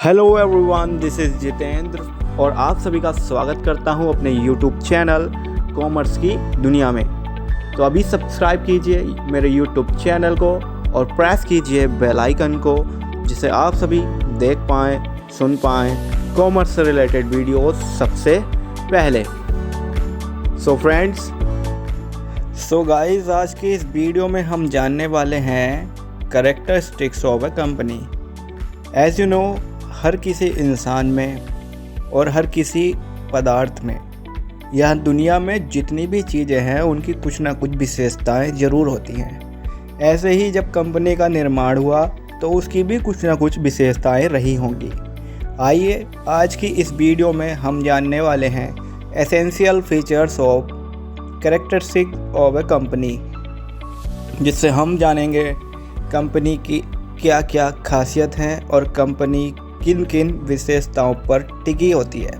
Hello everyone, this is Jitendra और आप सभी का स्वागत करता हूं अपने यूट्यूब चैनल कॉमर्स की दुनिया में। तो अभी सब्सक्राइब कीजिए मेरे यूट्यूब चैनल को और प्रेस कीजिए बेल आइकन को, जिससे आप सभी देख पाएँ, सुन पाएँ कॉमर्स से रिलेटेड वीडियोस सबसे पहले। सो फ्रेंड्स, गाइस, आज की इस वीडियो में हम जानने वाले हैं characteristics of a company. As you know, हर किसी इंसान में और हर किसी पदार्थ में या दुनिया में जितनी भी चीज़ें हैं उनकी कुछ ना कुछ विशेषताएं ज़रूर होती हैं। ऐसे ही जब कंपनी का निर्माण हुआ तो उसकी भी कुछ ना कुछ विशेषताएं रही होंगी। आइए आज की इस वीडियो में हम जानने वाले हैं essential features of characteristic of a company, जिससे हम जानेंगे कंपनी की क्या क्या खासियत हैं और कंपनी किन किन विशेषताओं पर टिकी होती है।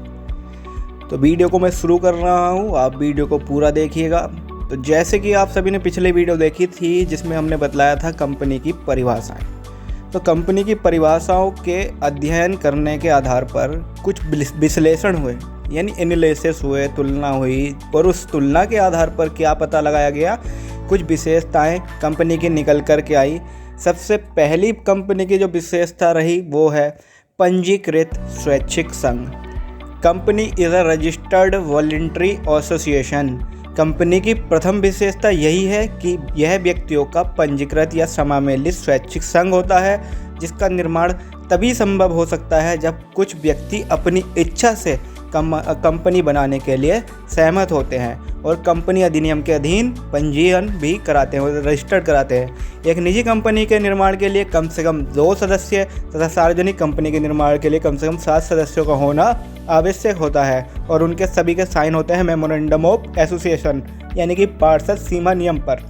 तो वीडियो को मैं शुरू कर रहा हूँ, आप वीडियो को पूरा देखिएगा। तो जैसे कि आप सभी ने पिछले वीडियो देखी थी जिसमें हमने बतलाया था कंपनी की परिभाषाएं, तो कंपनी की परिभाषाओं के अध्ययन करने के आधार पर कुछ विश्लेषण हुए, यानी एनालिसिस हुए, तुलना हुई, और उस तुलना के आधार पर क्या पता लगाया गया, कुछ विशेषताएं कंपनी की निकल कर के आई। सबसे पहली कंपनी की जो विशेषता रही वो है पंजीकृत स्वैच्छिक संघ। Company is a registered voluntary association. Company की प्रथम विशेषता यही है कि यह व्यक्तियों का पंजीकृत या समामेलित स्वैच्छिक संघ होता है, जिसका निर्माण तभी संभव हो सकता है जब कुछ व्यक्ति अपनी इच्छा से कंपनी बनाने के लिए सहमत होते हैं और कंपनी अधिनियम के अधीन पंजीयन भी कराते हैं, रजिस्टर्ड कराते हैं। एक निजी कंपनी के निर्माण के लिए कम से कम 2 सदस्य तथा सार्वजनिक कंपनी के निर्माण के लिए कम से कम 7 सदस्यों का होना आवश्यक होता है और उनके सभी के साइन होते हैं मेमोरेंडम ऑफ एसोसिएशन, यानी कि पार्षद सीमा नियम पर।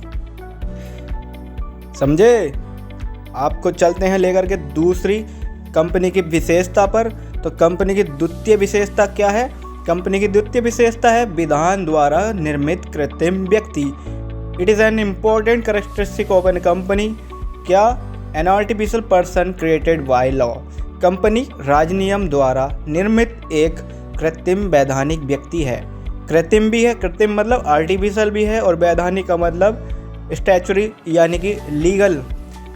समझे? आपको चलते हैं लेकर के दूसरी कंपनी की विशेषता पर। तो कंपनी की द्वितीय विशेषता क्या है? कंपनी की द्वितीय विशेषता है विधान द्वारा निर्मित कृत्रिम व्यक्ति। It is an important characteristic of an company. क्या? An artificial person created by law. Company राजनियम द्वारा निर्मित एक कृत्रिम वैधानिक व्यक्ति है। कृत्रिम भी है, कृत्रिम मतलब आर्टिफिशियल भी है, और वैधानिक का मतलब स्टैचुरी यानी कि लीगल।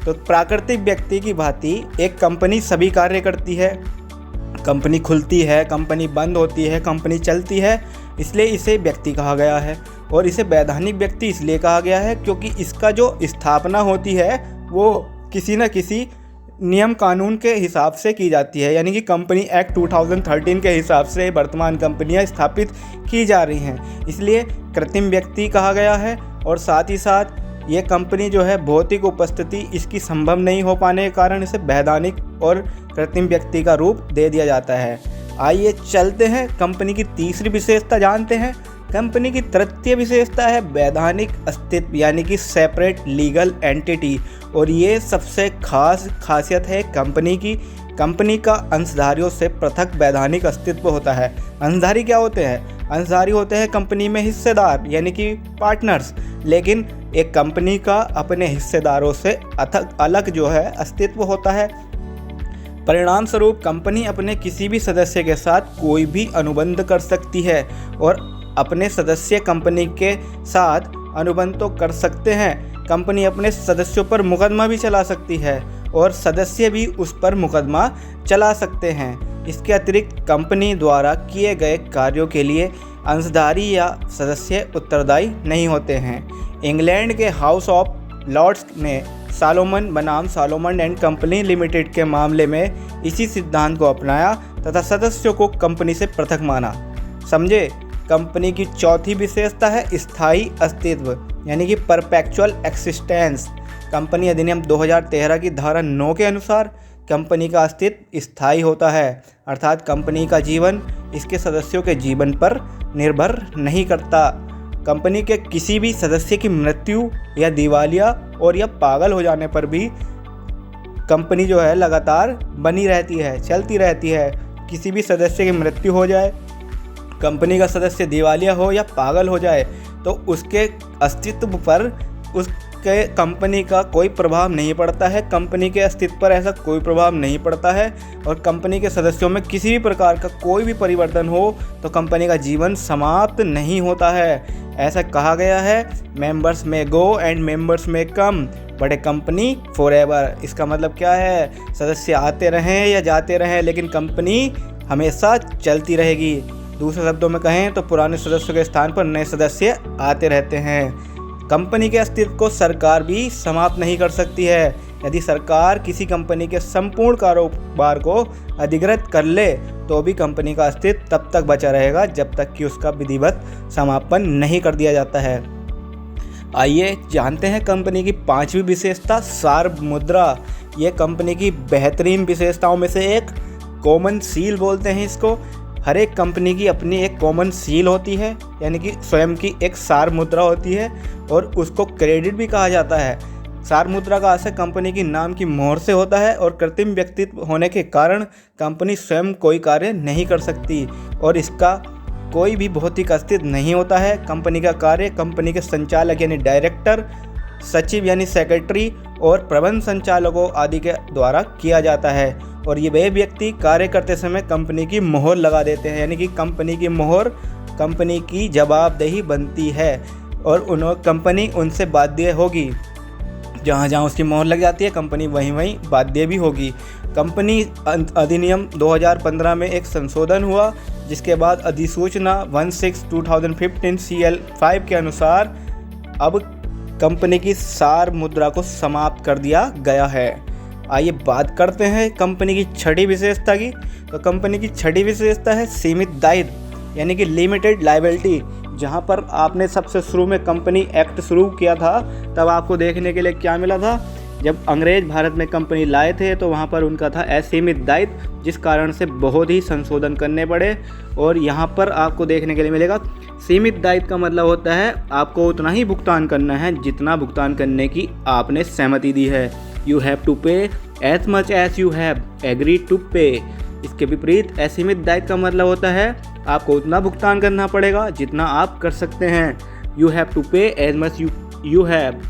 तो प्राकृतिक व्यक्ति की भांति एक कंपनी सभी कार्य करती है। कंपनी खुलती है, कंपनी बंद होती है, कंपनी चलती है, इसलिए इसे व्यक्ति कहा गया है। और इसे वैधानिक व्यक्ति इसलिए कहा गया है क्योंकि इसका जो स्थापना होती है वो किसी न किसी नियम कानून के हिसाब से की जाती है, यानी कि कंपनी एक्ट 2013 के हिसाब से वर्तमान कंपनियां स्थापित की जा रही हैं, इसलिए कृत्रिम व्यक्ति कहा गया है। और साथ ही साथ ये कंपनी जो है भौतिक उपस्थिति इसकी संभव नहीं हो पाने के कारण इसे वैधानिक और कृत्रिम व्यक्ति का रूप दे दिया जाता है। आइए चलते हैं कंपनी की तीसरी विशेषता जानते हैं। कंपनी की तृतीय विशेषता है वैधानिक अस्तित्व, यानी कि सेपरेट लीगल एंटिटी, और ये सबसे खासियत है कंपनी की। कंपनी का अंशधारियों से पृथक वैधानिक अस्तित्व होता है। अंशधारी क्या होते हैं? अंशधारी होते हैं कंपनी में हिस्सेदार, यानी कि पार्टनर्स, लेकिन एक कंपनी का अपने हिस्सेदारों से अलग जो है अस्तित्व होता है। परिणाम स्वरूप कंपनी अपने किसी भी सदस्य के साथ कोई भी अनुबंध कर सकती है और अपने सदस्य कंपनी के साथ अनुबंध तो कर सकते हैं। कंपनी अपने सदस्यों पर मुकदमा भी चला सकती है और सदस्य भी उस पर मुकदमा चला सकते हैं। इसके अतिरिक्त कंपनी द्वारा किए गए कार्यों के लिए अंशधारी या सदस्य उत्तरदायी नहीं होते हैं। इंग्लैंड के हाउस ऑफ लॉर्ड्स ने सालोमन बनाम सालोमन एंड कंपनी लिमिटेड के मामले में इसी सिद्धांत को अपनाया तथा सदस्यों को कंपनी से पृथक माना। समझे? कंपनी की चौथी विशेषता है स्थायी अस्तित्व, यानी कि परपेचुअल एक्सिस्टेंस। कंपनी अधिनियम 2013 की धारा 9 के अनुसार कंपनी का अस्तित्व स्थायी होता है, अर्थात कंपनी का जीवन इसके सदस्यों के जीवन पर निर्भर नहीं करता। कंपनी के किसी भी सदस्य की मृत्यु या दिवालिया और या पागल हो जाने पर भी कंपनी जो है लगातार बनी रहती है, चलती रहती है। किसी भी सदस्य की मृत्यु हो जाए, कंपनी का सदस्य दिवालिया हो या पागल हो जाए, तो उसके अस्तित्व पर उस इसके कंपनी का कोई प्रभाव नहीं पड़ता है, कंपनी के अस्तित्व पर ऐसा कोई प्रभाव नहीं पड़ता है और कंपनी के सदस्यों में किसी भी प्रकार का कोई भी परिवर्तन हो तो कंपनी का जीवन समाप्त नहीं होता है। ऐसा कहा गया है, मेंबर्स में गो एंड मेंबर्स में कम बट ए कंपनी फॉरएवर। इसका मतलब क्या है, सदस्य आते रहें या जाते रहें लेकिन कंपनी हमेशा चलती रहेगी। दूसरे शब्दों में कहें तो पुराने सदस्यों के स्थान पर नए सदस्य आते रहते हैं। कंपनी के अस्तित्व को सरकार भी समाप्त नहीं कर सकती है। यदि सरकार किसी कंपनी के संपूर्ण कारोबार को अधिग्रहित कर ले तो भी कंपनी का अस्तित्व तब तक बचा रहेगा जब तक कि उसका विधिवत समापन नहीं कर दिया जाता है। आइए जानते हैं कंपनी की 5वीं विशेषता, सार्वमुद्रा। ये कंपनी की बेहतरीन विशेषताओं में से एक, कॉमन सील बोलते हैं इसको। हर एक कंपनी की अपनी एक कॉमन सील होती है, यानी कि स्वयं की एक सार्वमुद्रा होती है और उसको क्रेडिट भी कहा जाता है। सार्वमुद्रा का असर कंपनी की नाम की मोहर से होता है और कृत्रिम व्यक्तित्व होने के कारण कंपनी स्वयं कोई कार्य नहीं कर सकती और इसका कोई भी भौतिक अस्तित्व नहीं होता है। कंपनी का कार्य कंपनी के संचालक यानी डायरेक्टर, सचिव यानी सेक्रेटरी और प्रबंध संचालकों आदि के द्वारा किया जाता है और ये वे व्यक्ति कार्य करते समय कंपनी की मोहर लगा देते हैं, यानी कि कंपनी की मोहर कंपनी की जवाबदेही बनती है और कंपनी उनसे बाध्य होगी। जहाँ जहाँ उसकी मोहर लग जाती है कंपनी वहीं वहीं बाध्य भी होगी। कंपनी अधिनियम 2015 में एक संशोधन हुआ जिसके बाद अधिसूचना 16/2015 CL5 के अनुसार अब कंपनी की सार्वमुद्रा को समाप्त कर दिया गया है। आइए बात करते हैं कंपनी की 6ठी विशेषता की। तो कंपनी की 6ठी विशेषता है सीमित दायित्व, यानी कि लिमिटेड लायबिलिटी। जहां पर आपने सबसे शुरू में कंपनी एक्ट शुरू किया था तब आपको देखने के लिए क्या मिला था, जब अंग्रेज भारत में कंपनी लाए थे तो वहां पर उनका था असीमित दायित्व, जिस कारण से बहुत ही संशोधन करने पड़े। और यहां पर आपको देखने के लिए मिलेगा सीमित दायित्व का मतलब होता है आपको उतना ही भुगतान करना है जितना भुगतान करने की आपने सहमति दी है। You have to pay as much as you have agreed to pay. इसके विपरीत असीमित दायित्व का मतलब होता है आपको उतना भुगतान करना पड़ेगा जितना आप कर सकते हैं। You have to pay as much you have.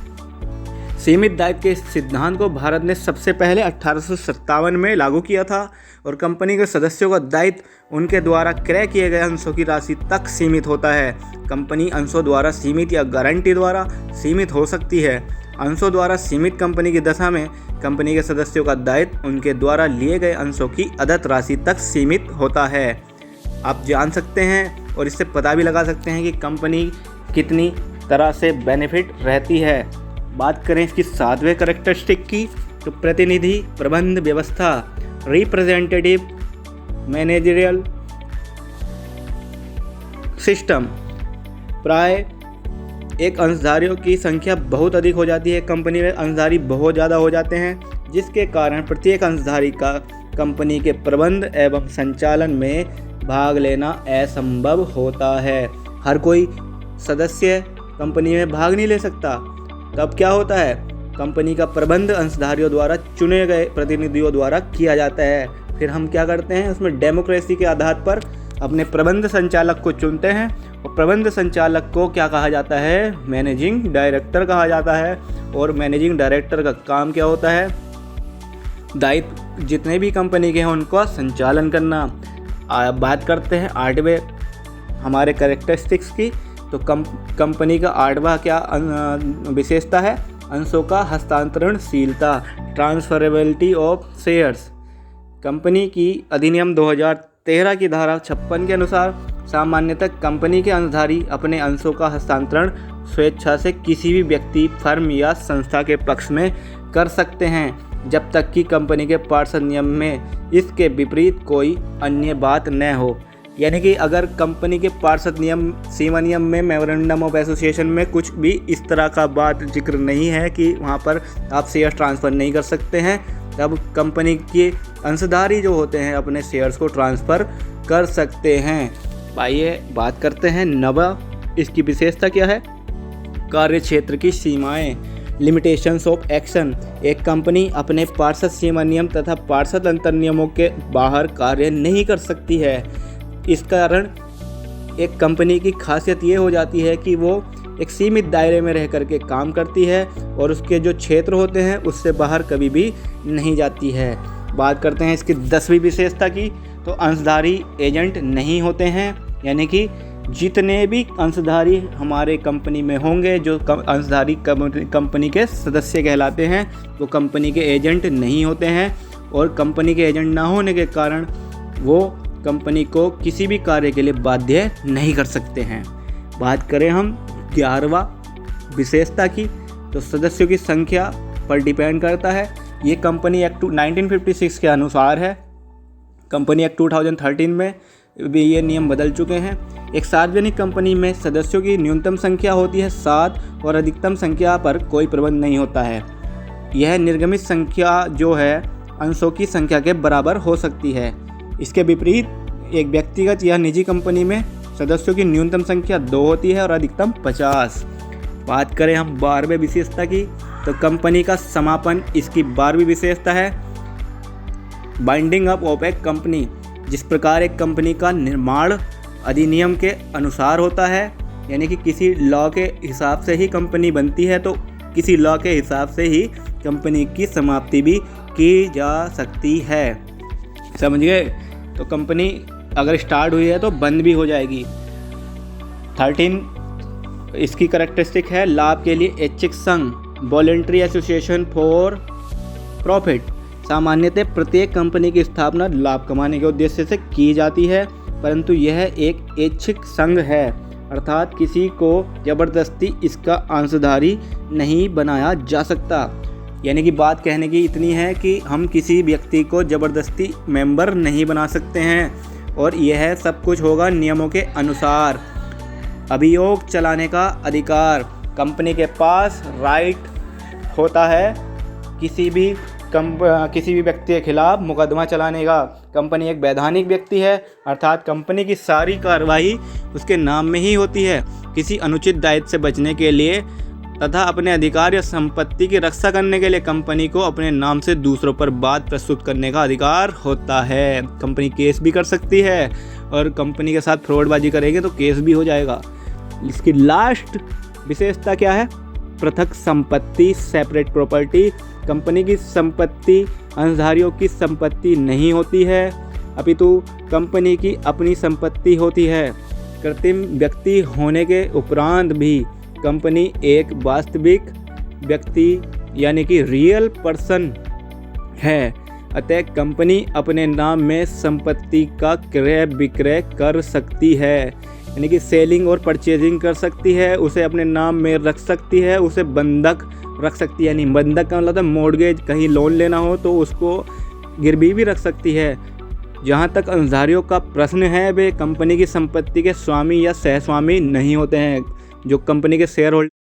सीमित दायित्व के सिद्धांत को भारत ने सबसे पहले 1857 में लागू किया था और कंपनी के सदस्यों का दायित्व उनके द्वारा क्रय किए गए अंशों की राशि तक सीमित होता है। कंपनी अंशों द्वारा सीमित या गारंटी द्वारा सीमित हो सकती है। अंशों द्वारा सीमित कंपनी की दशा में कंपनी के सदस्यों का दायित्व उनके द्वारा लिए गए अंशों की अदद राशि तक सीमित होता है। आप जान सकते हैं और इससे पता भी लगा सकते हैं कि कंपनी कितनी तरह से बेनिफिट रहती है। बात करें इसकी 7वें कैरेक्टरिस्टिक की, तो प्रतिनिधि प्रबंध व्यवस्था, रिप्रेजेंटेटिव मैनेजरियल सिस्टम। प्राय एक अंशधारियों की संख्या बहुत अधिक हो जाती है, कंपनी में अंशधारी बहुत ज़्यादा हो जाते हैं, जिसके कारण प्रत्येक अंशधारी का कंपनी के प्रबंध एवं संचालन में भाग लेना असंभव होता है। हर कोई सदस्य कंपनी में भाग नहीं ले सकता। तब क्या होता है, कंपनी का प्रबंध अंशधारियों द्वारा चुने गए प्रतिनिधियों द्वारा किया जाता है। फिर हम क्या करते हैं, उसमें डेमोक्रेसी के आधार पर अपने प्रबंध संचालक को चुनते हैं और प्रबंध संचालक को क्या कहा जाता है, मैनेजिंग डायरेक्टर कहा जाता है। और मैनेजिंग डायरेक्टर का काम क्या होता है, दायित्व जितने भी कंपनी के हैं उनका संचालन करना। बात करते हैं 8वें हमारे कैरेक्टरिस्टिक्स की, तो कंपनी का 8वां क्या विशेषता है, अंशों का हस्तांतरणशीलता, ट्रांसफरेबिलिटी ऑफ शेयर्स। कंपनी की अधिनियम 2013 की धारा 56 के अनुसार सामान्यतः कंपनी के अंशधारी अपने अंशों का हस्तांतरण स्वेच्छा से किसी भी व्यक्ति, फर्म या संस्था के पक्ष में कर सकते हैं, जब तक कि कंपनी के पार्षद नियम में इसके विपरीत कोई अन्य बात न हो। यानी कि अगर कंपनी के पार्षद नियम, सीमा नियम में, मेमोरेंडम ऑफ एसोसिएशन में कुछ भी इस तरह का बात जिक्र नहीं है कि वहाँ पर आप शेयर ट्रांसफ़र नहीं कर सकते हैं, तब कंपनी के अंशधारी जो होते हैं अपने शेयर्स को ट्रांसफ़र कर सकते हैं। आइए बात करते हैं 9वां, इसकी विशेषता क्या है, कार्य क्षेत्र की सीमाएँ, लिमिटेशंस ऑफ एक्शन। एक कंपनी अपने पार्षद सीमा नियम तथा पार्षद अंतर नियमों के बाहर कार्य नहीं कर सकती है। इस कारण एक कंपनी की खासियत ये हो जाती है कि वो एक सीमित दायरे में रह करके काम करती है और उसके जो क्षेत्र होते हैं उससे बाहर कभी भी नहीं जाती है। बात करते हैं इसकी 10वीं विशेषता की, तो अंशधारी एजेंट नहीं होते हैं, यानी कि जितने भी अंशधारी हमारे कंपनी में होंगे, जो अंशधारी कंपनी के सदस्य कहलाते हैं, वो कंपनी के एजेंट नहीं होते हैं और कंपनी के एजेंट ना होने के कारण वो कंपनी को किसी भी कार्य के लिए बाध्य नहीं कर सकते हैं। बात करें हम 11वां विशेषता की, तो सदस्यों की संख्या पर डिपेंड करता है। ये कंपनी एक्ट 1956 के अनुसार है। कंपनी एक्ट 2013 में भी ये नियम बदल चुके हैं। एक सार्वजनिक कंपनी में सदस्यों की न्यूनतम संख्या होती है 7 और अधिकतम संख्या पर कोई प्रबंध नहीं होता है। यह निर्गमित संख्या जो है अंशों की संख्या के बराबर हो सकती है। इसके विपरीत एक व्यक्तिगत या निजी कंपनी में सदस्यों की न्यूनतम संख्या 2 होती है और अधिकतम 50। बात करें हम 12वें विशेषता की, तो कंपनी का समापन इसकी 12वीं विशेषता है। Binding up of A company, जिस प्रकार एक कंपनी का निर्माण अधिनियम के अनुसार होता है, यानी कि किसी लॉ के हिसाब से ही कंपनी बनती है, तो किसी लॉ के हिसाब से ही कंपनी की समाप्ति भी की जा सकती है। समझ गए? तो कंपनी अगर स्टार्ट हुई है तो बंद भी हो जाएगी। 13 इसकी करैक्टरिस्टिक है, लाभ के लिए ऐच्छिक संघ, वॉलंटरी एसोसिएशन फॉर प्रॉफिट। सामान्यतः प्रत्येक कंपनी की स्थापना लाभ कमाने के उद्देश्य से की जाती है, परंतु यह एक ऐच्छिक संघ है, अर्थात किसी को ज़बरदस्ती इसका अंशधारी नहीं बनाया जा सकता। यानी कि बात कहने की इतनी है कि हम किसी व्यक्ति को ज़बरदस्ती मेंबर नहीं बना सकते हैं और यह सब कुछ होगा नियमों के अनुसार। अभियोग चलाने का अधिकार, कंपनी के पास राइट होता है किसी भी व्यक्ति के खिलाफ मुकदमा चलाने का। कंपनी एक वैधानिक व्यक्ति है, अर्थात कंपनी की सारी कार्रवाई उसके नाम में ही होती है। किसी अनुचित दायित्व से बचने के लिए तथा अपने अधिकार या संपत्ति की रक्षा करने के लिए कंपनी को अपने नाम से दूसरों पर बात प्रस्तुत करने का अधिकार होता है। कंपनी केस भी कर सकती है और कंपनी के साथ फ्रॉडबाजी करेंगे तो केस भी हो जाएगा। इसकी लास्ट विशेषता क्या है? पृथक संपत्ति, सेपरेट प्रॉपर्टी। कंपनी की संपत्ति अंशधारियों की संपत्ति नहीं होती है, अपितु कंपनी की अपनी संपत्ति होती है। कृत्रिम व्यक्ति होने के उपरांत भी कंपनी एक वास्तविक व्यक्ति यानी कि रियल पर्सन है, अतः कंपनी अपने नाम में संपत्ति का क्रय विक्रय कर सकती है, यानी कि सेलिंग और परचेजिंग कर सकती है, उसे अपने नाम में रख सकती है, उसे बंधक रख सकती है। यानी बंधक का मतलब मॉर्गेज, कहीं लोन लेना हो तो उसको गिरवी भी रख सकती है। जहाँ तक अंशधारियों का प्रश्न है, वे कंपनी की संपत्ति के स्वामी या सहस्वामी नहीं होते हैं। जो कंपनी के शेयर होल्डर